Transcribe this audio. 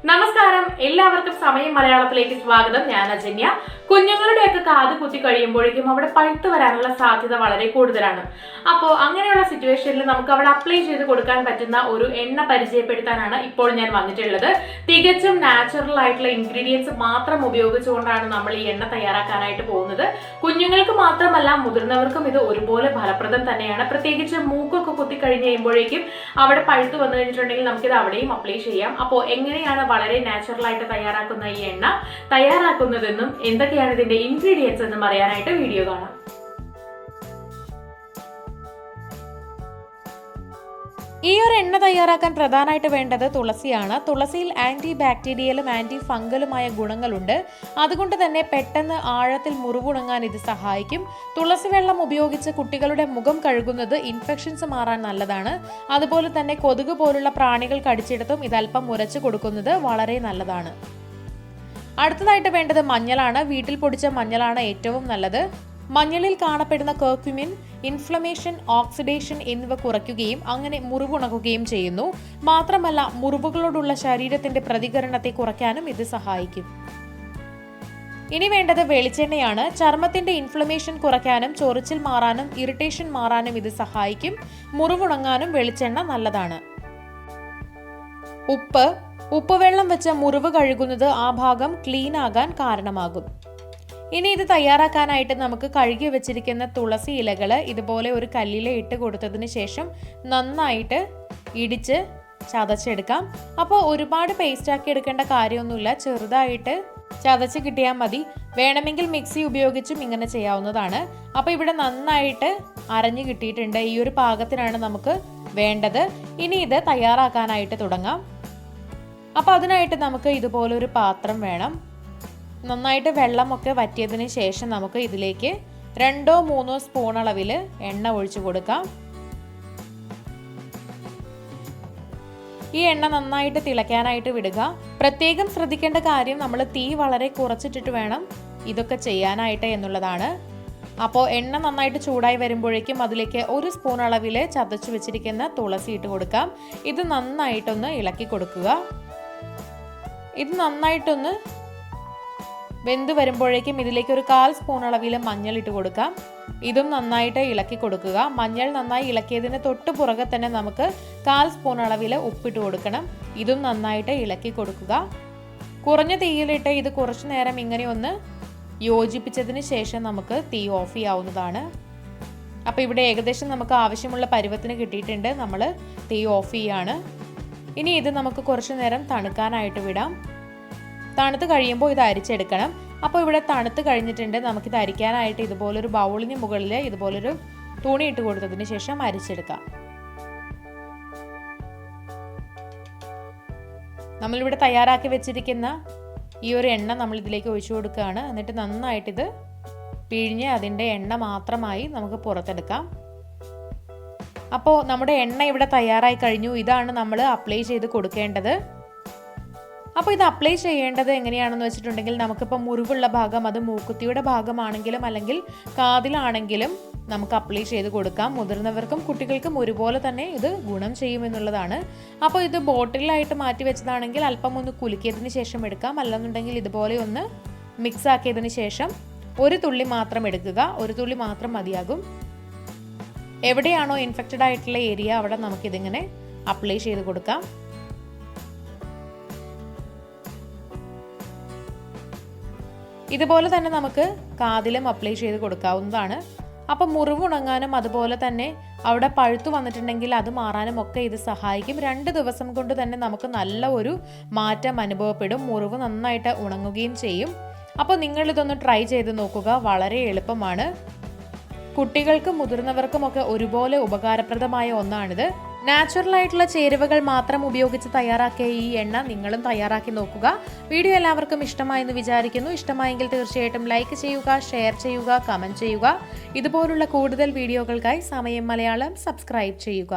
നമസ്കാരം, എല്ലാവർക്കും സമയം മലയാളത്തിലേക്ക് സ്വാഗതം. ഞാൻ അജന്യ. കുഞ്ഞുങ്ങളുടെയൊക്കെ കാത് കുത്തി കഴിയുമ്പോഴേക്കും അവിടെ പഴുത്തു വരാനുള്ള സാധ്യത വളരെ കൂടുതലാണ്. അപ്പോൾ അങ്ങനെയുള്ള സിറ്റുവേഷനിൽ നമുക്ക് അവിടെ അപ്ലൈ ചെയ്ത് കൊടുക്കാൻ പറ്റുന്ന ഒരു എണ്ണ പരിചയപ്പെടുത്താനാണ് ഇപ്പോൾ ഞാൻ വന്നിട്ടുള്ളത്. തികച്ചും നാച്ചുറൽ ആയിട്ടുള്ള ഇൻഗ്രീഡിയൻസ് മാത്രം ഉപയോഗിച്ചുകൊണ്ടാണ് നമ്മൾ ഈ എണ്ണ തയ്യാറാക്കാനായിട്ട് പോകുന്നത്. കുഞ്ഞുങ്ങൾക്ക് മാത്രമല്ല, മുതിർന്നവർക്കും ഇത് ഒരുപോലെ ഫലപ്രദം തന്നെയാണ്. പ്രത്യേകിച്ച് മൂക്കൊക്കെ കുത്തി കഴിഞ്ഞ് കഴിയുമ്പോഴേക്കും അവിടെ പഴുത്തു വന്നു കഴിഞ്ഞിട്ടുണ്ടെങ്കിൽ നമുക്കിത് അവിടെയും അപ്ലൈ ചെയ്യാം. അപ്പോൾ എങ്ങനെയാണ് വളരെ നാച്ചുറൽ ആയിട്ട് തയ്യാറാക്കുന്ന ഈ എണ്ണ തയ്യാറാക്കുന്നതെന്നും എന്തൊക്കെയാണ് ഇതിന്റെ ഇൻഗ്രീഡിയൻസ് എന്നും അറിയാനായിട്ട് വീഡിയോ കാണാം. ഈ ഒരു എണ്ണ തയ്യാറാക്കാൻ പ്രധാനമായിട്ട് വേണ്ടത് തുളസിയാണ്. തുളസിയിൽ ആന്റി ബാക്ടീരിയലും ആന്റി ഫംഗലുമായ ഗുണങ്ങളുണ്ട്. അതുകൊണ്ട് തന്നെ പെട്ടെന്ന് ആഴത്തിൽ മുറിവുണങ്ങാൻ ഇത് സഹായിക്കും. തുളസി വെള്ളം ഉപയോഗിച്ച് കുട്ടികളുടെ മുഖം കഴുകുന്നത് ഇൻഫെക്ഷൻസ് മാറാൻ നല്ലതാണ്. അതുപോലെ തന്നെ കൊതുക് പോലുള്ള പ്രാണികൾ കടിച്ചെടുത്തും ഇത് അല്പം ഉരച്ചു കൊടുക്കുന്നത് വളരെ നല്ലതാണ്. അടുത്തതായിട്ട് വേണ്ടത് മഞ്ഞളാണ്. വീട്ടിൽ പൊടിച്ച മഞ്ഞളാണ് ഏറ്റവും നല്ലത്. മഞ്ഞളിൽ കാണപ്പെടുന്ന കർക്യുമിൻ ഇൻഫ്ലമേഷൻ, ഓക്സിഡേഷൻ എന്നിവ കുറയ്ക്കുകയും അങ്ങനെ മുറിവുണങ്ങുകയും ചെയ്യുന്നു. മാത്രമല്ല, മുറിവുകളോടുള്ള ശരീരത്തിന്റെ പ്രതികരണത്തെ കുറയ്ക്കാനും ഇത് സഹായിക്കും. ഇനി വേണ്ടത് വെളിച്ചെണ്ണയാണ്. ചർമ്മത്തിന്റെ ഇൻഫ്ലമേഷൻ കുറയ്ക്കാനും ചൊറിച്ചിൽ മാറാനും ഇറിറ്റേഷൻ മാറാനും ഇത് സഹായിക്കും. മുറിവുണങ്ങാനും വെളിച്ചെണ്ണ നല്ലതാണ്. ഉപ്പ് വെള്ളം വെച്ച് മുറിവ് കഴുകുന്നത് ആ ഭാഗം ക്ലീൻ ആകാൻ കാരണമാകും. ഇനി ഇത് തയ്യാറാക്കാനായിട്ട് നമുക്ക് കഴുകി വെച്ചിരിക്കുന്ന തുളസി ഇലകൾ ഇതുപോലെ ഒരു കല്ലിൽ ഇട്ട് കൊടുത്തതിന് ശേഷം നന്നായിട്ട് ഇടിച്ച് ചതച്ചെടുക്കാം. അപ്പോൾ ഒരുപാട് പേസ്റ്റ് ആക്കി എടുക്കേണ്ട കാര്യമൊന്നുമില്ല, ചെറുതായിട്ട് ചതച്ച് കിട്ടിയാൽ മതി. വേണമെങ്കിൽ മിക്സി ഉപയോഗിച്ചും ഇങ്ങനെ ചെയ്യാവുന്നതാണ്. അപ്പോൾ ഇവിടെ നന്നായിട്ട് അരഞ്ഞു കിട്ടിയിട്ടുണ്ട്. ഈ ഒരു പാകത്തിനാണ് നമുക്ക് വേണ്ടത്. ഇനി ഇത് തയ്യാറാക്കാനായിട്ട് തുടങ്ങാം. അപ്പോൾ അതിനായിട്ട് നമുക്ക് ഇതുപോലൊരു പാത്രം വേണം. നന്നായിട്ട് വെള്ളമൊക്കെ വറ്റിയതിന് ശേഷം നമുക്ക് ഇതിലേക്ക് 2-3 സ്പൂൺ അളവിൽ എണ്ണ ഒഴിച്ചു കൊടുക്കാം. ഈ എണ്ണ നന്നായിട്ട് തിളയ്ക്കാനായിട്ട് വിടുക. പ്രത്യേകം ശ്രദ്ധിക്കേണ്ട കാര്യം, നമ്മൾ തീ വളരെ കുറച്ചിട്ടിട്ട് വേണം ഇതൊക്കെ ചെയ്യാനായിട്ട് എന്നുള്ളതാണ്. അപ്പോൾ എണ്ണ നന്നായിട്ട് ചൂടായി വരുമ്പോഴേക്കും അതിലേക്ക് 1 സ്പൂൺ അളവിൽ ചതച്ചു വെച്ചിരിക്കുന്ന തുളസി ഇട്ട് കൊടുക്കാം. ഇത് നന്നായിട്ടൊന്ന് ഇളക്കി കൊടുക്കുക. ഇത് നന്നായിട്ടൊന്ന് വെന്ത് വരുമ്പോഴേക്കും ഇതിലേക്ക് ഒരു 1/4 സ്പൂൺ അളവിൽ മഞ്ഞൾ ഇട്ട് കൊടുക്കാം. ഇതും നന്നായിട്ട് ഇളക്കി കൊടുക്കുക. മഞ്ഞൾ നന്നായി ഇളക്കിയതിന് തൊട്ട് പുറകെ തന്നെ നമുക്ക് 1/4 സ്പൂൺ അളവിൽ ഉപ്പിട്ട് കൊടുക്കണം. ഇതും നന്നായിട്ട് ഇളക്കി കൊടുക്കുക. കുറഞ്ഞ തീയിലിട്ട് ഇത് കുറച്ചു നേരം ഇങ്ങനെ ഒന്ന് യോജിപ്പിച്ചതിന് ശേഷം നമുക്ക് തീ ഓഫ് ചെയ്യാവുന്നതാണ്. അപ്പോൾ ഇവിടെ ഏകദേശം നമുക്ക് ആവശ്യമുള്ള പരുവത്തിന് കിട്ടിയിട്ടുണ്ട്. നമ്മൾ തീ ഓഫ് ചെയ്യാണ്. ഇനി ഇത് നമുക്ക് കുറച്ചു നേരം തണുക്കാനായിട്ട് വിടാം. തണുത്ത് കഴിയുമ്പോൾ ഇത് അരിച്ചെടുക്കണം. അപ്പോൾ ഇവിടെ തണുത്ത് കഴിഞ്ഞിട്ടുണ്ട്. നമുക്കിത് അരിക്കാനായിട്ട് ഇതുപോലൊരു ബൗളിന് മുകളിൽ ഇതുപോലൊരു തുണി ഇട്ട് കൊടുത്തതിന് ശേഷം അരിച്ചെടുക്കാം. നമ്മളിവിടെ തയ്യാറാക്കി വെച്ചിരിക്കുന്ന ഈ ഒരു എണ്ണ നമ്മൾ ഇതിലേക്ക് ഒഴിച്ചു കൊടുക്കുകയാണ്. എന്നിട്ട് നന്നായിട്ടിത് പിഴിഞ്ഞ് അതിൻ്റെ എണ്ണ മാത്രമായി നമുക്ക് പുറത്തെടുക്കാം. അപ്പോൾ നമ്മുടെ എണ്ണ ഇവിടെ തയ്യാറായി കഴിഞ്ഞു. ഇതാണ് നമ്മൾ അപ്ലൈ ചെയ്ത് കൊടുക്കേണ്ടത്. അപ്പോൾ ഇത് അപ്ലൈ ചെയ്യേണ്ടത് എങ്ങനെയാണെന്ന് വെച്ചിട്ടുണ്ടെങ്കിൽ, നമുക്കിപ്പോൾ മുറിവുള്ള ഭാഗം, അത് മൂക്കുത്തിയുടെ ഭാഗമാണെങ്കിലും അല്ലെങ്കിൽ കാതിലാണെങ്കിലും നമുക്ക് അപ്ലൈ ചെയ്ത് കൊടുക്കാം. മുതിർന്നവർക്കും കുട്ടികൾക്കും ഒരുപോലെ തന്നെ ഇത് ഗുണം ചെയ്യുമെന്നുള്ളതാണ്. അപ്പോൾ ഇത് ബോട്ടിലായിട്ട് മാറ്റി വെച്ചതാണെങ്കിൽ അല്പം ഒന്ന് കുലുക്കിയതിന് ശേഷം എടുക്കാം. അല്ലെന്നുണ്ടെങ്കിൽ ഇതുപോലെ ഒന്ന് മിക്സ് ആക്കിയതിന് ശേഷം 1 തുള്ളി മാത്രം എടുക്കുക. 1 തുള്ളി മാത്രം മതിയാകും. എവിടെയാണോ ഇൻഫെക്റ്റഡ് ആയിട്ടുള്ള ഏരിയ അവിടെ നമുക്കിതിങ്ങനെ അപ്ലൈ ചെയ്ത് കൊടുക്കാം. ഇതുപോലെ തന്നെ നമുക്ക് കാതിലും അപ്ലൈ ചെയ്ത് കൊടുക്കാവുന്നതാണ്. അപ്പം മുറിവുണങ്ങാനും അതുപോലെ തന്നെ അവിടെ പഴുത്തു വന്നിട്ടുണ്ടെങ്കിൽ അത് മാറാനും ഒക്കെ ഇത് സഹായിക്കും. 2 ദിവസം കൊണ്ട് തന്നെ നമുക്ക് നല്ല ഒരു മാറ്റം അനുഭവപ്പെടും. മുറിവ് നന്നായിട്ട് ഉണങ്ങുകയും ചെയ്യും. അപ്പോൾ നിങ്ങളിതൊന്ന് ട്രൈ ചെയ്ത് നോക്കുക. വളരെ എളുപ്പമാണ്. കുട്ടികൾക്കും മുതിർന്നവർക്കും ഒക്കെ ഒരുപോലെ ഉപകാരപ്രദമായ ഒന്നാണിത്. നാച്ചുറൽ ആയിട്ടുള്ള ചേരുവകൾ മാത്രം ഉപയോഗിച്ച് തയ്യാറാക്കിയ ഈ എണ്ണ നിങ്ങളും തയ്യാറാക്കി നോക്കുക. വീഡിയോ എല്ലാവർക്കും ഇഷ്ടമായെന്ന് വിചാരിക്കുന്നു. ഇഷ്ടമായെങ്കിൽ തീർച്ചയായിട്ടും ലൈക്ക് ചെയ്യുക, ഷെയർ ചെയ്യുക, കമൻറ്റ് ചെയ്യുക. ഇതുപോലുള്ള കൂടുതൽ വീഡിയോകൾക്കായി സമയം മലയാളം സബ്സ്ക്രൈബ് ചെയ്യുക.